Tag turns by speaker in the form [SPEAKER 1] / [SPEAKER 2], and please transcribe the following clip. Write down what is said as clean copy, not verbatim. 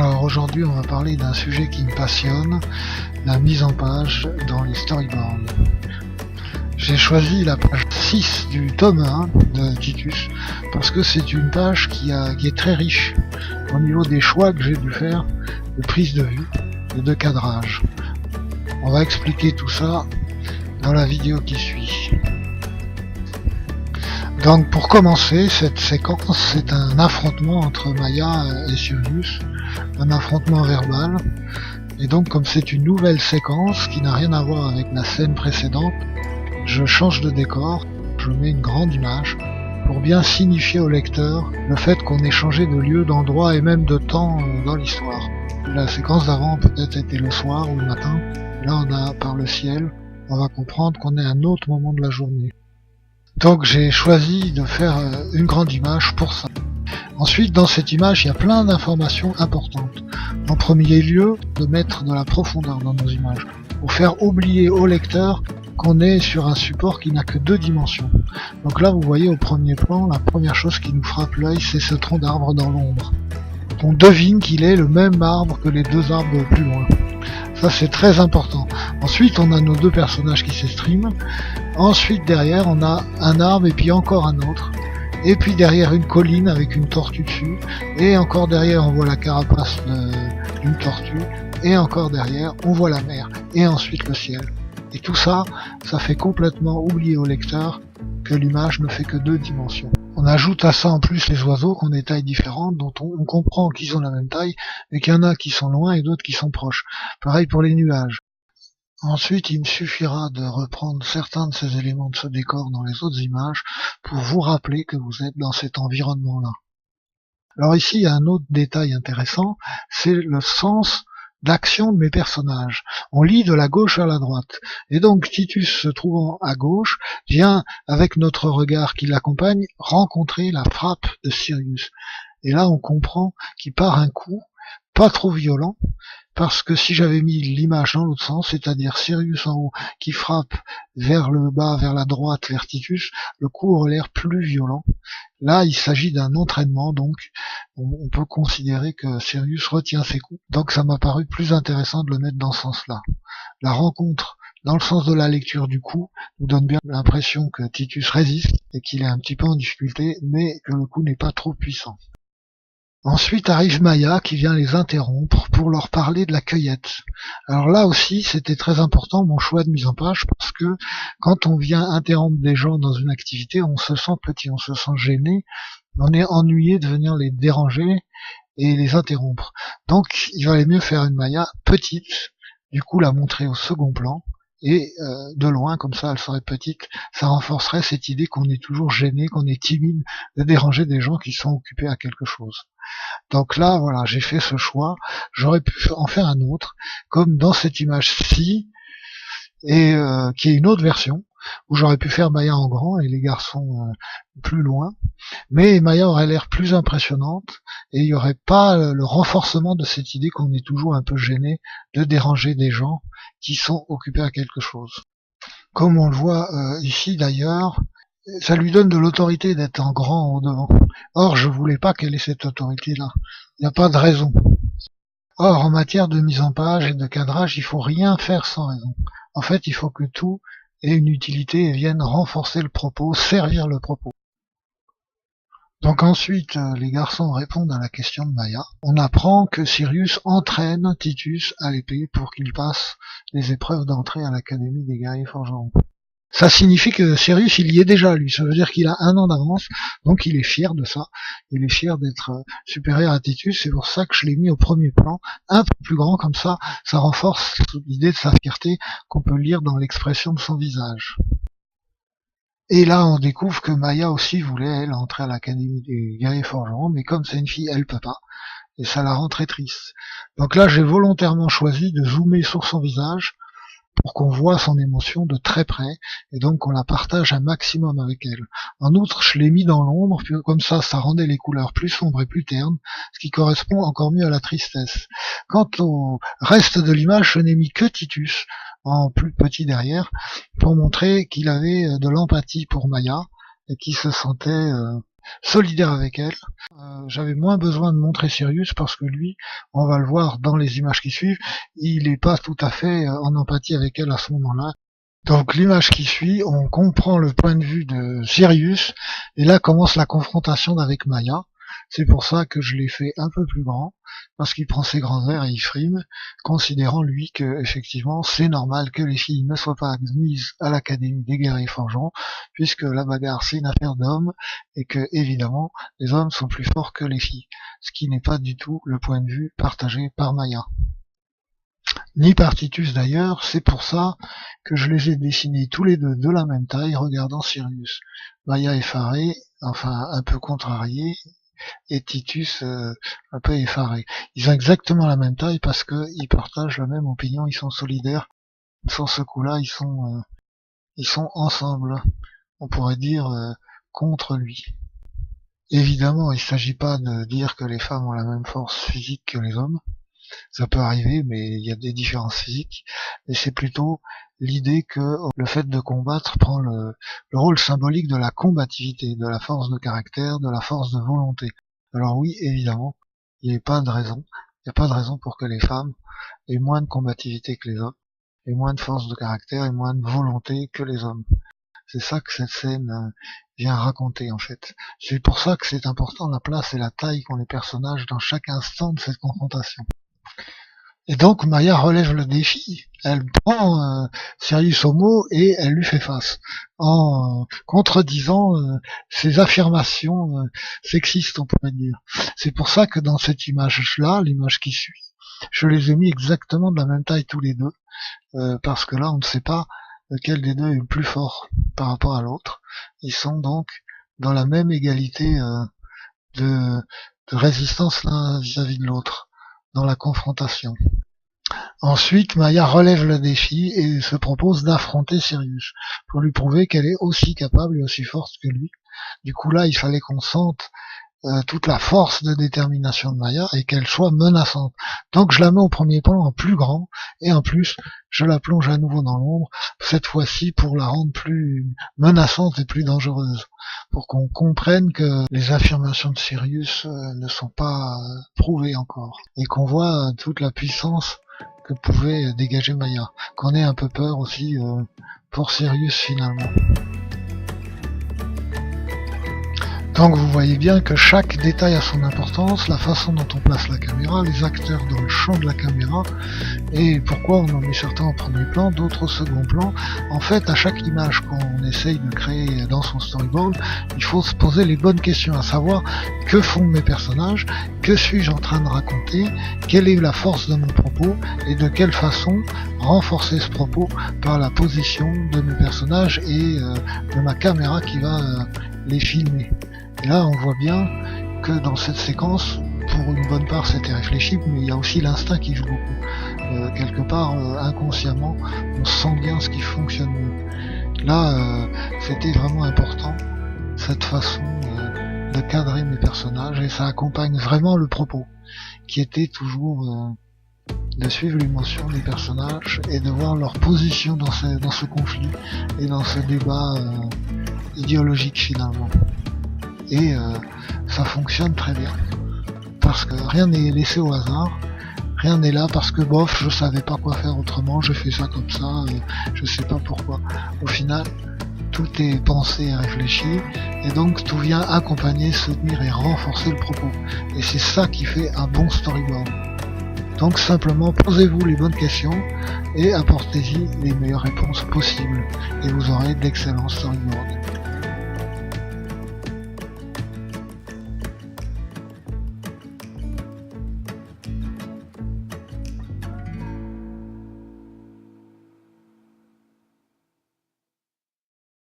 [SPEAKER 1] Alors aujourd'hui on va parler d'un sujet qui me passionne, la mise en page dans les storyboards. J'ai choisi la page 6 du tome 1 de Titus parce que c'est une page qui est très riche au niveau des choix que j'ai dû faire de prise de vue et de cadrage. On va expliquer tout ça dans la vidéo qui suit. Donc pour commencer, cette séquence, c'est un affrontement entre Maya et Sirius, un affrontement verbal, et donc comme c'est une nouvelle séquence qui n'a rien à voir avec la scène précédente, je change de décor, je mets une grande image, pour bien signifier au lecteur le fait qu'on ait changé de lieu, d'endroit et même de temps dans l'histoire. La séquence d'avant peut-être était le soir ou le matin, là on a par le ciel, on va comprendre qu'on est à un autre moment de la journée. Donc j'ai choisi de faire une grande image pour ça. Ensuite, dans cette image, il y a plein d'informations importantes. En premier lieu, de mettre de la profondeur dans nos images, pour faire oublier au lecteur qu'on est sur un support qui n'a que 2 dimensions. Donc là, vous voyez au premier plan, la première chose qui nous frappe l'œil, c'est ce tronc d'arbre dans l'ombre. On devine qu'il est le même arbre que les 2 arbres plus loin. Ça, c'est très important. Ensuite, on a nos 2 personnages qui s'expriment. Ensuite, derrière, on a un arbre et puis encore un autre. Et puis derrière, une colline avec une tortue dessus. Et encore derrière, on voit la carapace d'une tortue. Et encore derrière, on voit la mer. Et ensuite, le ciel. Et tout ça, ça fait complètement oublier au lecteur que l'image ne fait que 2 dimensions. On ajoute à ça en plus les oiseaux qui ont des tailles différentes, dont on comprend qu'ils ont la même taille, mais qu'il y en a qui sont loin et d'autres qui sont proches. Pareil pour les nuages. Ensuite, il me suffira de reprendre certains de ces éléments de ce décor dans les autres images pour vous rappeler que vous êtes dans cet environnement-là. Alors ici, il y a un autre détail intéressant, c'est le sens d'action de mes personnages. On lit de la gauche à la droite. Et donc Titus, se trouvant à gauche, vient, avec notre regard qui l'accompagne, rencontrer la frappe de Sirius. Et là, on comprend qu'il part un coup, pas trop violent, parce que si j'avais mis l'image dans l'autre sens, c'est-à-dire Sirius en haut qui frappe vers le bas, vers la droite, vers Titus, le coup aurait l'air plus violent. Là, il s'agit d'un entraînement, donc on peut considérer que Sirius retient ses coups. Donc ça m'a paru plus intéressant de le mettre dans ce sens-là. La rencontre dans le sens de la lecture du coup nous donne bien l'impression que Titus résiste et qu'il est un petit peu en difficulté, mais que le coup n'est pas trop puissant. Ensuite arrive Maya qui vient les interrompre pour leur parler de la cueillette. Alors là aussi, c'était très important mon choix de mise en page parce que quand on vient interrompre des gens dans une activité, on se sent petit, on se sent gêné, on est ennuyé de venir les déranger et les interrompre. Donc il valait mieux faire une Maya petite, du coup la montrer au second plan, et de loin, comme ça elle serait petite, ça renforcerait cette idée qu'on est toujours gêné, qu'on est timide de déranger des gens qui sont occupés à quelque chose. Donc là, voilà, j'ai fait ce choix, j'aurais pu en faire un autre, comme dans cette image-ci, et qui est une autre version, où j'aurais pu faire Maya en grand et les garçons plus loin, mais Maya aurait l'air plus impressionnante, et il n'y aurait pas le renforcement de cette idée qu'on est toujours un peu gêné de déranger des gens qui sont occupés à quelque chose. Comme on le voit ici d'ailleurs, ça lui donne de l'autorité d'être en grand au devant. Or, je voulais pas qu'elle ait cette autorité-là. Il n'y a pas de raison. Or, en matière de mise en page et de cadrage, il faut rien faire sans raison. En fait, il faut que tout ait une utilité et vienne renforcer le propos, servir le propos. Donc ensuite, les garçons répondent à la question de Maya. On apprend que Sirius entraîne Titus à l'épée pour qu'il passe les épreuves d'entrée à l'Académie des guerriers forgerons. Ça signifie que Sirius, il y est déjà, lui. Ça veut dire qu'il a 1 an d'avance, donc il est fier de ça. Il est fier d'être supérieur à Titus, c'est pour ça que je l'ai mis au premier plan, un peu plus grand, comme ça renforce l'idée de sa fierté qu'on peut lire dans l'expression de son visage. Et là, on découvre que Maya aussi voulait, elle, entrer à l'Académie des guerriers forgerons, mais comme c'est une fille, elle peut pas. Et ça la rend très triste. Donc là, j'ai volontairement choisi de zoomer sur son visage, pour qu'on voit son émotion de très près, et donc qu'on la partage un maximum avec elle. En outre, je l'ai mis dans l'ombre, puis comme ça rendait les couleurs plus sombres et plus ternes, ce qui correspond encore mieux à la tristesse. Quant au reste de l'image, je n'ai mis que Titus, en plus petit derrière, pour montrer qu'il avait de l'empathie pour Maya, et qu'il se sentait solidaire avec elle. J'avais moins besoin de montrer Sirius parce que lui, on va le voir dans les images qui suivent, il est pas tout à fait en empathie avec elle à ce moment-là. Donc l'image qui suit, on comprend le point de vue de Sirius, et là commence la confrontation avec Maya. C'est pour ça que je l'ai fait un peu plus grand, parce qu'il prend ses grands airs et il frime, considérant lui que effectivement c'est normal que les filles ne soient pas admises à l'académie des guerriers forgerons, puisque la bagarre c'est une affaire d'hommes, et que évidemment les hommes sont plus forts que les filles, ce qui n'est pas du tout le point de vue partagé par Maya. Ni par Titus d'ailleurs, c'est pour ça que je les ai dessinés tous les deux de la même taille, regardant Sirius. Maya effarée, enfin un peu contrariée, et Titus un peu effaré. Ils ont exactement la même taille parce qu'ils partagent la même opinion, ils sont solidaires. Sur ce coup-là, ils sont ensemble. On pourrait dire contre lui. Évidemment, il ne s'agit pas de dire que les femmes ont la même force physique que les hommes. Ça peut arriver, mais il y a des différences physiques. Et c'est plutôt l'idée que le fait de combattre prend le rôle symbolique de la combativité, de la force de caractère, de la force de volonté. Alors oui, évidemment, il n'y a pas de raison. Il n'y a pas de raison pour que les femmes aient moins de combativité que les hommes, aient moins de force de caractère et moins de volonté que les hommes. C'est ça que cette scène vient raconter en fait. C'est pour ça que c'est important la place et la taille qu'ont les personnages dans chaque instant de cette confrontation. Et donc Maya relève le défi, elle prend Sirius au mot et elle lui fait face, en contredisant ses affirmations sexistes, on pourrait dire. C'est pour ça que dans cette image-là, l'image qui suit, je les ai mis exactement de la même taille tous les deux, parce que là on ne sait pas lequel des deux est le plus fort par rapport à l'autre. Ils sont donc dans la même égalité de résistance l'un vis-à-vis de l'autre, dans la confrontation. Ensuite, Maya relève le défi et se propose d'affronter Sirius, pour lui prouver qu'elle est aussi capable et aussi forte que lui. Du coup là, il fallait qu'on sente toute la force de détermination de Maya et qu'elle soit menaçante. Donc je la mets au premier plan en plus grand, et en plus je la plonge à nouveau dans l'ombre, cette fois-ci pour la rendre plus menaçante et plus dangereuse, pour qu'on comprenne que les affirmations de Sirius ne sont pas prouvées encore, et qu'on voit toute la puissance que pouvait dégager Maya, qu'on ait un peu peur aussi pour Sirius finalement. Donc vous voyez bien que chaque détail a son importance, la façon dont on place la caméra, les acteurs dans le champ de la caméra, et pourquoi on en met certains au premier plan, d'autres au second plan. En fait, à chaque image qu'on essaye de créer dans son storyboard, il faut se poser les bonnes questions, à savoir que font mes personnages, que suis-je en train de raconter, quelle est la force de mon propos, et de quelle façon renforcer ce propos par la position de mes personnages et de ma caméra qui va les filmer. Et là, on voit bien que dans cette séquence, pour une bonne part, c'était réfléchi, mais il y a aussi l'instinct qui joue beaucoup. Quelque part, inconsciemment, on sent bien ce qui fonctionne mieux. Là, c'était vraiment important, cette façon de cadrer mes personnages, et ça accompagne vraiment le propos, qui était toujours de suivre l'émotion des personnages et de voir leur position dans ce conflit et dans ce débat idéologique finalement. Et ça fonctionne très bien, parce que rien n'est laissé au hasard, rien n'est là parce que bof, je savais pas quoi faire autrement, je fais ça comme ça, je sais pas pourquoi. Au final, tout est pensé et réfléchi, et donc tout vient accompagner, soutenir et renforcer le propos. Et c'est ça qui fait un bon storyboard. Donc simplement posez-vous les bonnes questions et apportez-y les meilleures réponses possibles, et vous aurez d'excellents storyboards.